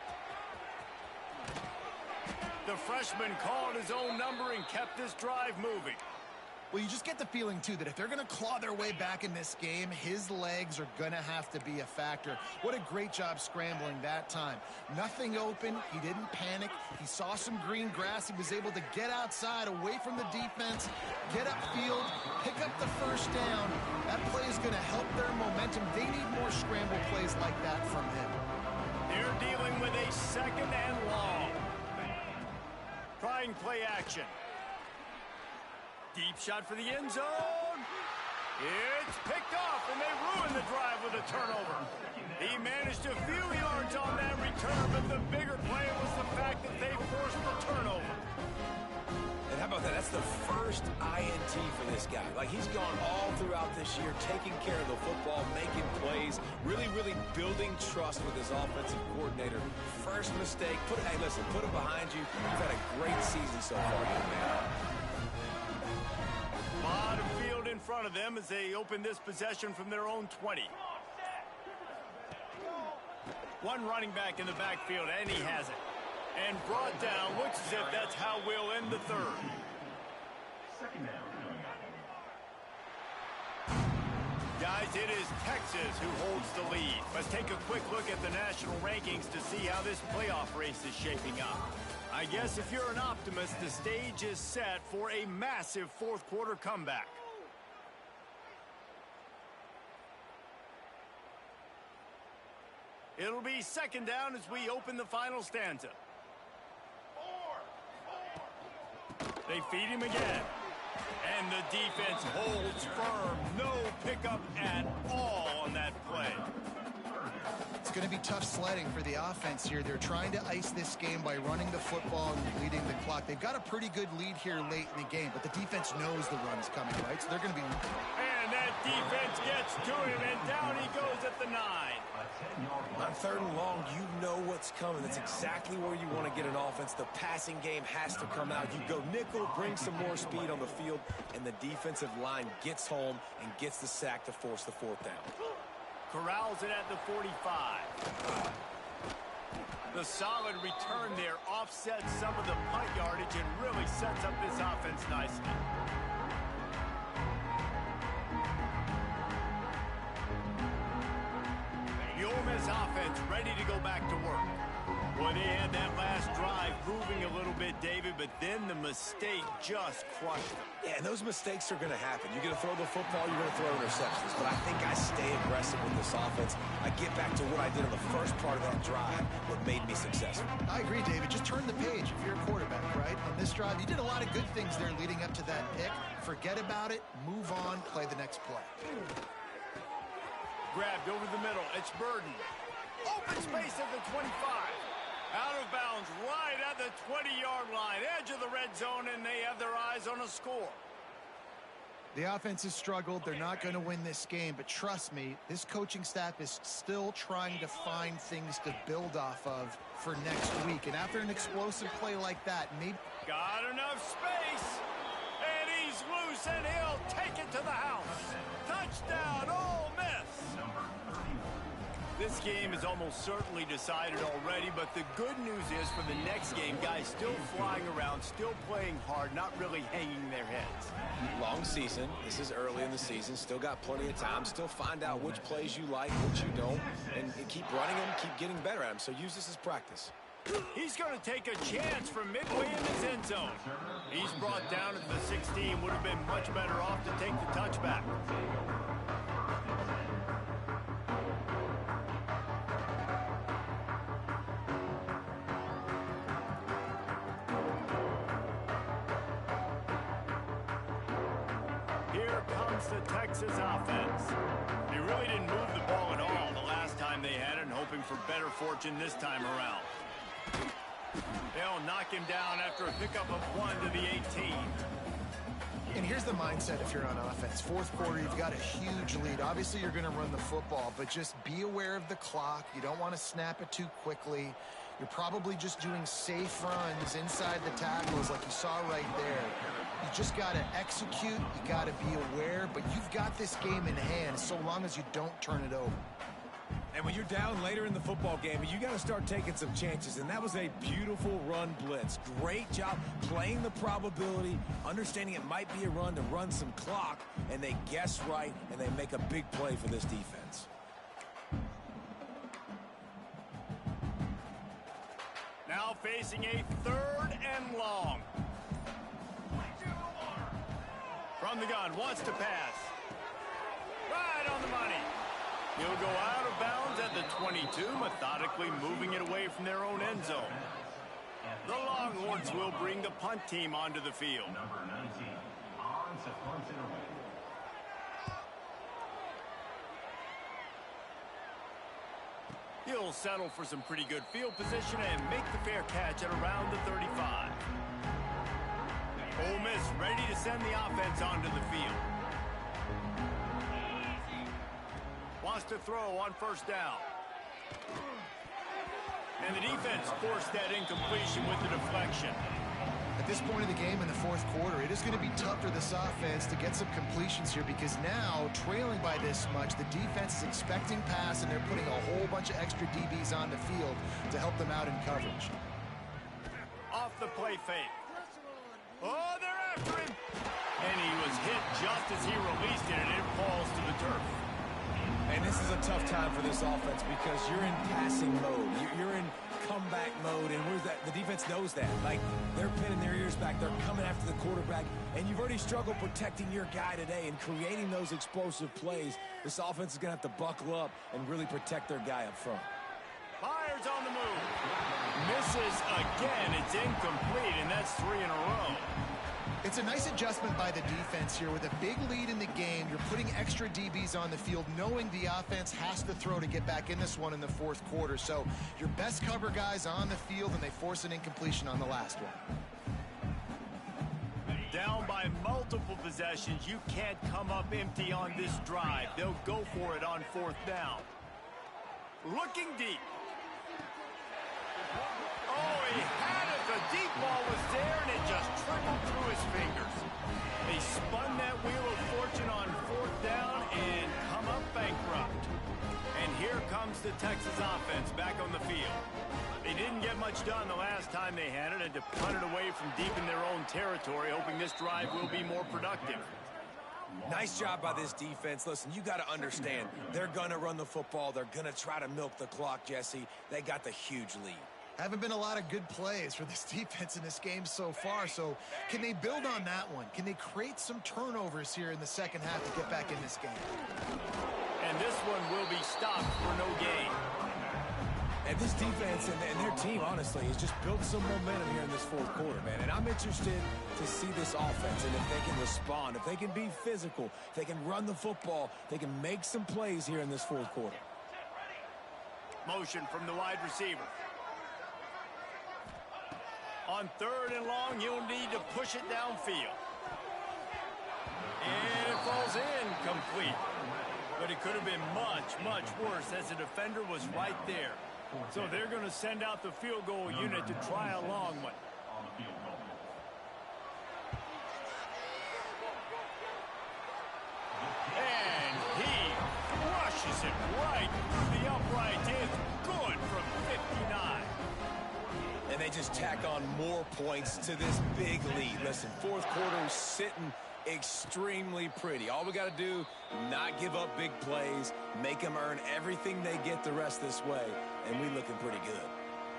The freshman called his own number and kept this drive moving. Well, you just get the feeling, too, that if they're going to claw their way back in this game, his legs are going to have to be a factor. What a great job scrambling that time. Nothing open. He didn't panic. He saw some green grass. He was able to get outside, away from the defense, get upfield, pick up the first down. That play is going to help their momentum. They need more scramble plays like that from him. They're dealing with a 2nd and long. Trying play action. Deep shot for the end zone. It's picked off, and they ruin the drive with a turnover. He managed a few yards on that return, but the bigger play was the fact that they forced the turnover. And how about that? That's the first INT for this guy. Like, he's gone all throughout this year, taking care of the football, making plays, really, really building trust with his offensive coordinator. First mistake, hey, listen, put it behind you. You've had a great season so far, young man. Bottom field in front of them as they open this possession from their own 20. One running back in the backfield, and he has it. And brought down, looks as if that's how we'll end the third. Guys, it is Texas who holds the lead. Let's take a quick look at the national rankings to see how this playoff race is shaping up. I guess if you're an optimist, the stage is set for a massive fourth quarter comeback. It'll be 2nd down as we open the final stanza. They feed him again. And the defense holds firm. No pickup at all on that play. It's going to be tough sledding for the offense here. They're trying to ice this game by running the football and bleeding the clock. They've got a pretty good lead here late in the game, but the defense knows the run's coming, right? So they're going to be... And that defense gets to him, and down he goes at the 9. On 3rd and long, you know what's coming. That's exactly where you want to get an offense. The passing game has to come out. You go nickel, bring some more speed on the field, and the defensive line gets home and gets the sack to force the 4th down. Corrals it at the 45. The solid return there offsets some of the punt yardage and really sets up this offense nicely. The Ole Miss offense ready to go back to work. Boy, they had that last drive moving a little bit, David, but then the mistake just crushed them. Yeah, and those mistakes are going to happen. You're going to throw the football, you're going to throw interceptions. But I think I stay aggressive with this offense. I get back to what I did on the first part of that drive, what made me successful. I agree, David. Just turn the page if you're a quarterback, right? On this drive, you did a lot of good things there leading up to that pick. Forget about it, move on, play the next play. Grabbed over the middle. It's Burden. Open space at the 25. Out of bounds right at the 20-yard line. Edge of the red zone, and they have their eyes on a score. The offense has struggled. They're not going to win this game, but trust me, this coaching staff is still trying to find things to build off of for next week. And after an explosive play like that, maybe... Got enough space, and he's loose, and he'll take it to the house. Touchdown, Ole Miss. This game is almost certainly decided already, but the good news is for the next game, guys still flying around, still playing hard, not really hanging their heads. Long season. This is early in the season. Still got plenty of time. Still find out which plays you like, which you don't, and keep running them, keep getting better at them. So use this as practice. He's going to take a chance from midway in his end zone. He's brought down at the 16. Would have been much better off to take the touchback. Here comes the Texas offense. They really didn't move the ball at all the last time they had it, and hoping for better fortune this time around. They'll knock him down after a pickup of 1 to the 18. And here's the mindset if you're on offense. Fourth quarter, you've got a huge lead. Obviously, you're going to run the football, but just be aware of the clock. You don't want to snap it too quickly. You're probably just doing safe runs inside the tackles like you saw right there. You just got to execute. You got to be aware, but you've got this game in hand so long as you don't turn it over. And when you're down later in the football game, you got to start taking some chances. And that was a beautiful run blitz. Great job playing the probability, understanding it might be a run to run some clock, and they guess right, and they make a big play for this defense. Now facing a 3rd and long. From the gun, wants to pass. Right on the money. He'll go out of bounds at the 22, methodically moving it away from their own end zone. The Longhorns will bring the punt team onto the field. Number 19 on to punt it away. He'll settle for some pretty good field position and make the fair catch at around the 35. Ole Miss ready to send the offense onto the field. Wants to throw on 1st down. And the defense forced that incompletion with the deflection. At this point of the game in the 4th quarter, it is going to be tough for this offense to get some completions here because now, trailing by this much, the defense is expecting pass, and they're putting a whole bunch of extra DBs on the field to help them out in coverage. Off the play fake. Oh, they're after him. And he was hit just as he released it, and it falls to the turf. And this is a tough time for this offense because you're in passing mode. You're in comeback mode, and the defense knows that. Like, they're pinning their ears back. They're coming after the quarterback, and you've already struggled protecting your guy today and creating those explosive plays. This offense is going to have to buckle up and really protect their guy up front. Fires on the move. Misses again. It's incomplete, and that's 3 in a row. It's a nice adjustment by the defense here. With a big lead in the game, you're putting extra DBs on the field, knowing the offense has to throw to get back in this one in the 4th quarter. So your best cover guys on the field, and they force an incompletion on the last one. Down by multiple possessions, you can't come up empty on this drive. They'll go for it on 4th down. Looking deep. Oh, he had it. The deep ball was there, and it just trickled through his fingers. They spun that wheel of fortune on 4th down and come up bankrupt. And here comes the Texas offense back on the field. They didn't get much done the last time they had it, and to punt it away from deep in their own territory, hoping this drive will be more productive. Nice job by this defense. Listen, you got to understand, they're going to run the football. They're going to try to milk the clock, Jesse. They got the huge lead. Haven't been a lot of good plays for this defense in this game so far, so can they build on that one? Can they create some turnovers here in the 2nd half to get back in this game? And this one will be stopped for no gain. And this defense and their team, honestly, has just built some momentum here in this 4th quarter, man. And I'm interested to see this offense and if they can respond, if they can be physical, if they can run the football, they can make some plays here in this 4th quarter. Motion from the wide receiver. On 3rd and long, you'll need to push it downfield. And it falls incomplete. But it could have been much, much worse as the defender was right there. So they're going to send out the field goal unit to try a long one. And he crushes it right through the upright. It's good from 59. And they just tack on more points to this big lead. Listen, 4th quarter sitting extremely pretty. All we got to do, not give up big plays, make them earn everything they get the rest this way, and we looking pretty good.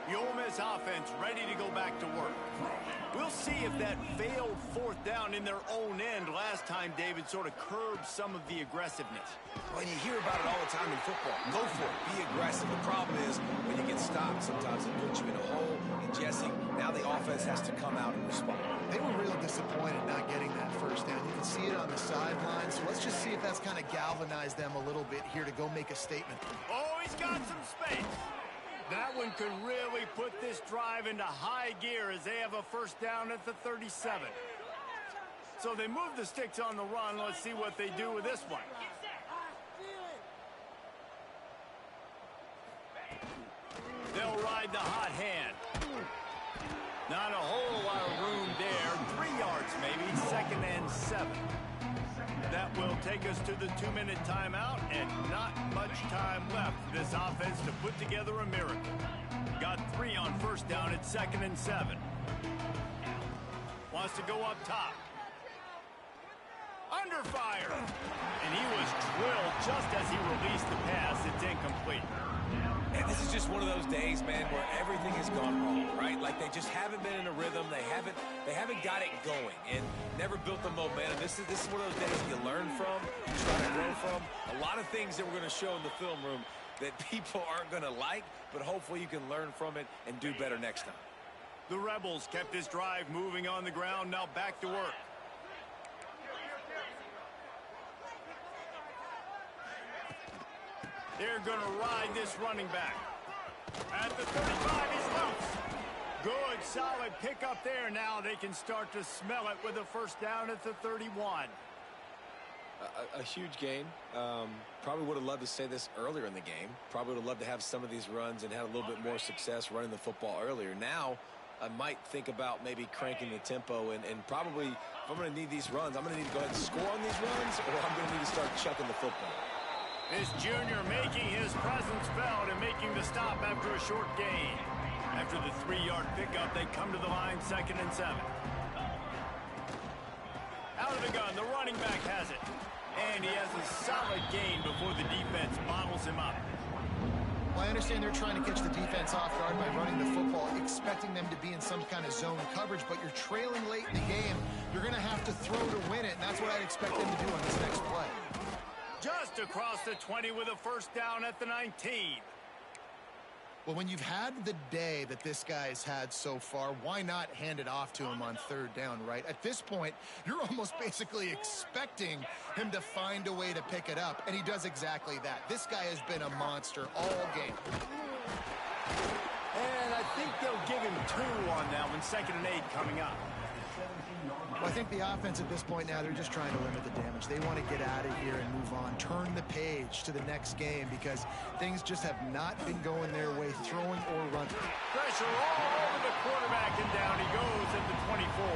The Ole Miss offense ready to go back to work. We'll see if that failed fourth down in their own end last time, David, sort of curbed some of the aggressiveness. Well, you hear about it all the time in football. Go for it. Be aggressive. The problem is when you get stopped, sometimes it puts you in a hole. And Jesse, now the offense has to come out and respond. They were real disappointed not getting that first down. You can see it on the sideline. So let's just see if that's kind of galvanized them a little bit here to go make a statement. Oh, he's got some space. That one could really put this drive into high gear as they have a first down at the 37. So they move the sticks on the run. Let's see what they do with this one. They'll ride the hot hand. Not a whole lot of room there. 3 yards maybe, 2nd and 7. That will take us to the 2-minute timeout, and not much time left for this offense to put together a miracle. Got 3 on first down at 2nd and 7. Wants to go up top. Under fire. And he was drilled just as he released the pass. It's incomplete. And this is just one of those days, man, where everything has gone wrong, right? Like they just haven't been in a rhythm. They haven't got it going and never built the momentum. This is one of those days you learn from, you try to grow from. A lot of things that we're going to show in the film room that people aren't going to like, but hopefully you can learn from it and do better next time. The Rebels kept this drive moving on the ground. Now back to work. They're going to ride this running back. At the 35, he's loose. Good, solid pickup there. Now they can start to smell it with a first down at the 31. A huge gain. Probably would have loved to say this earlier in the game. Probably would have loved to have some of these runs and had a little bit more success running the football earlier. Now, I might think about maybe cranking the tempo and probably, if I'm going to need these runs, I'm going to need to go ahead and score on these runs, or I'm going to need to start chucking the football. This junior making his presence felt and making the stop after a short gain. After the 3-yard pickup, they come to the line, 2nd and 7. Out of the gun, the running back has it. And he has a solid gain before the defense bottles him up. Well, I understand they're trying to catch the defense off guard by running the football, expecting them to be in some kind of zone coverage, but you're trailing late in the game. You're going to have to throw to win it, and that's what I'd expect them to do on this next play. Just across the 20 with a first down at the 19. Well, when you've had the day that this guy's had so far, why not hand it off to him on 3rd down, right? At this point, you're almost basically expecting him to find a way to pick it up, and he does exactly that. This guy has been a monster all game. And I think they'll give him 2 on that one, 2nd and 8 coming up. Well, I think the offense at this point now, they're just trying to limit the damage. They want to get out of here and move on, turn the page to the next game because things just have not been going their way, throwing or running. Pressure all over the quarterback, and down he goes at the 24.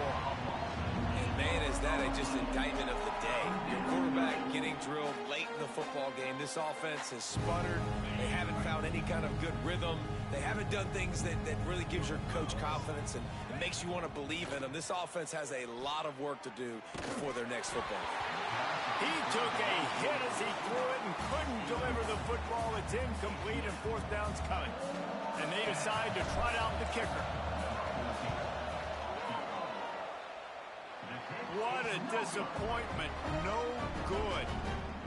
And man, is that just indictment of the day. Your quarterback getting drilled late in the football game. This offense has sputtered. They haven't found any kind of good rhythm. They haven't done things that really gives your coach confidence and it makes you want to believe in them. This offense has a lot of work to do before their next football game. He took a hit as he threw it and couldn't deliver the football. It's incomplete and 4th down's coming. And they decide to try out the kicker. What a disappointment. No good.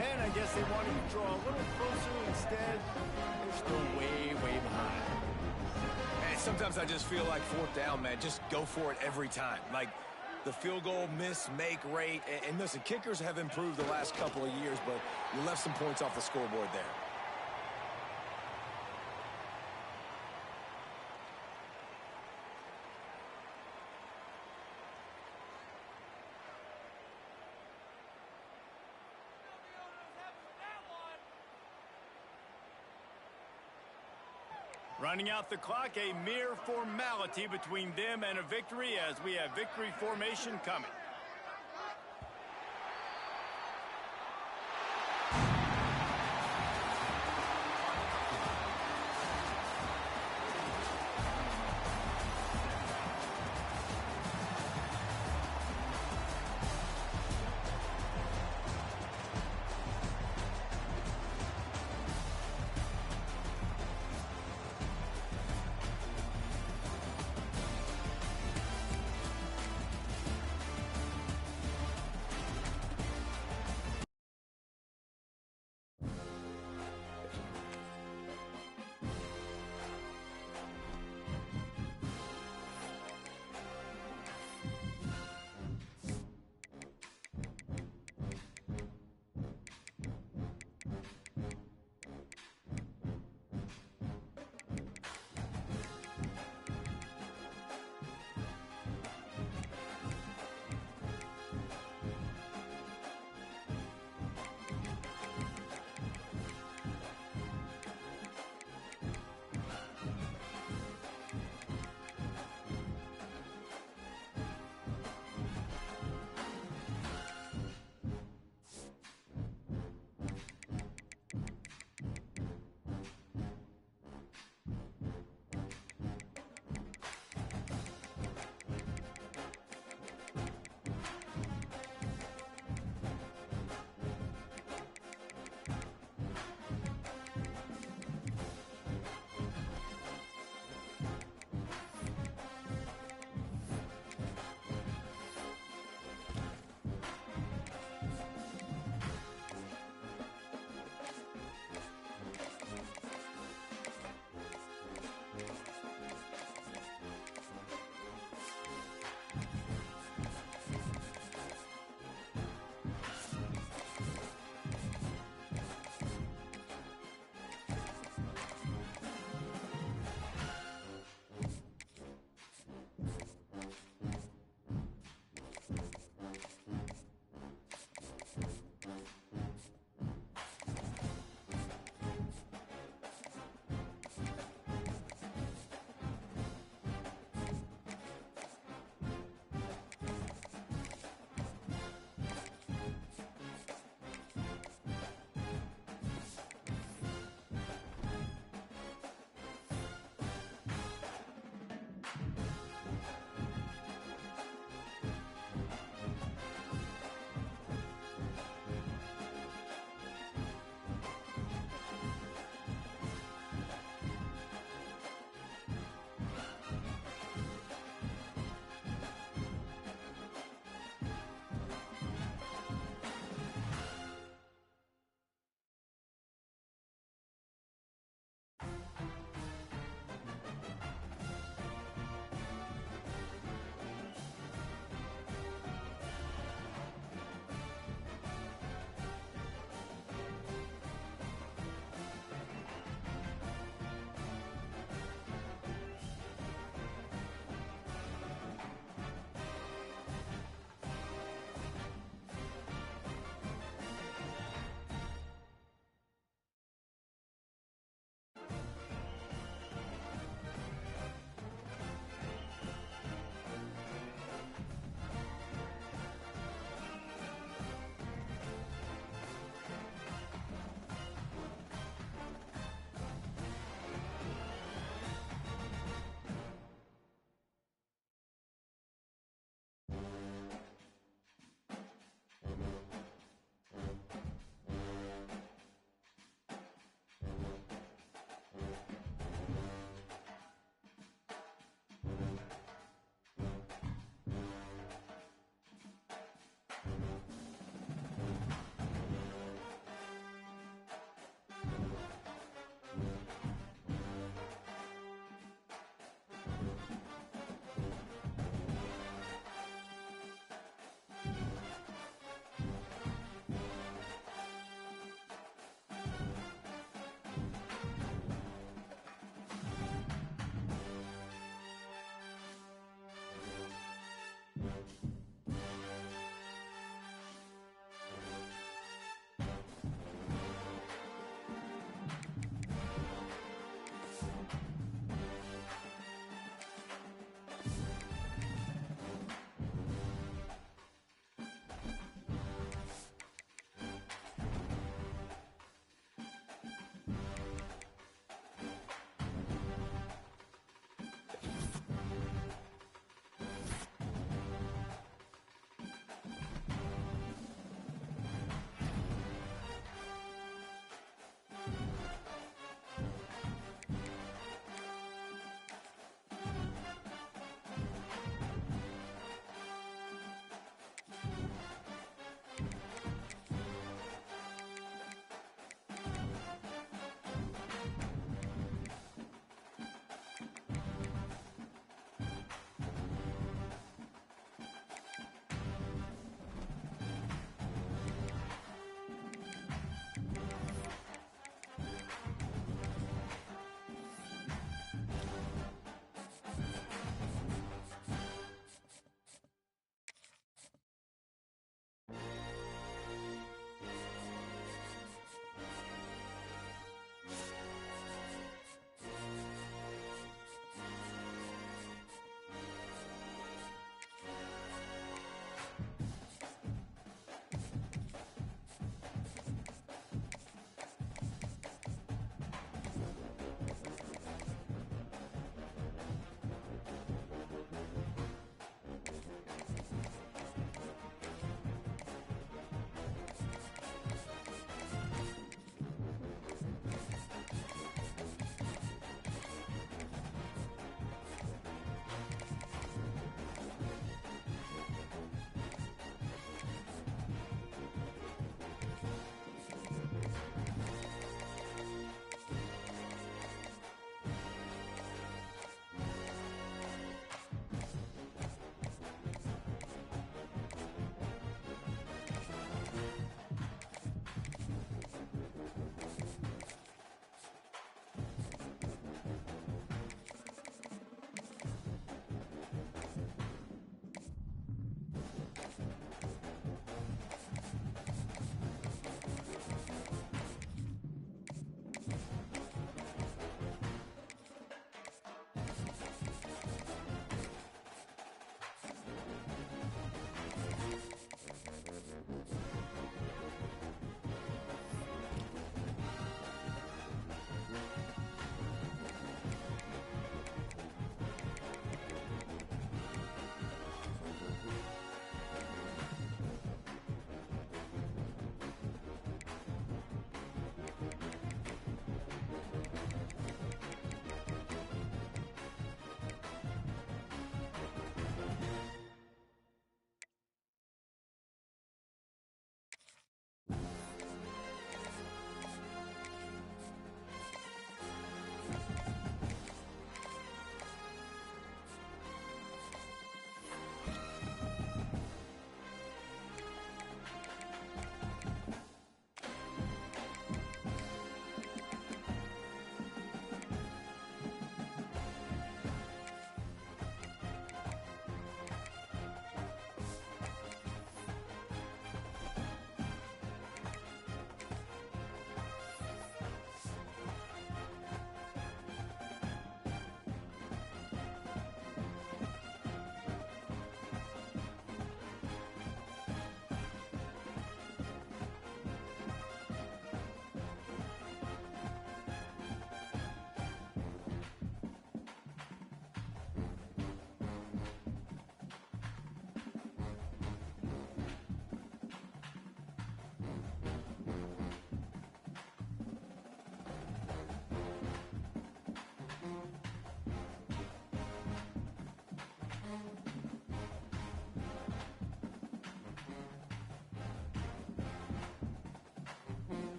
And I guess they wanted to draw a little closer instead. They're still way, way behind. And sometimes I just feel like 4th down, man, just go for it every time. Like the field goal miss, make rate. And listen, kickers have improved the last couple of years, but you left some points off the scoreboard there. Running out the clock, a mere formality between them and a victory as we have victory formation coming.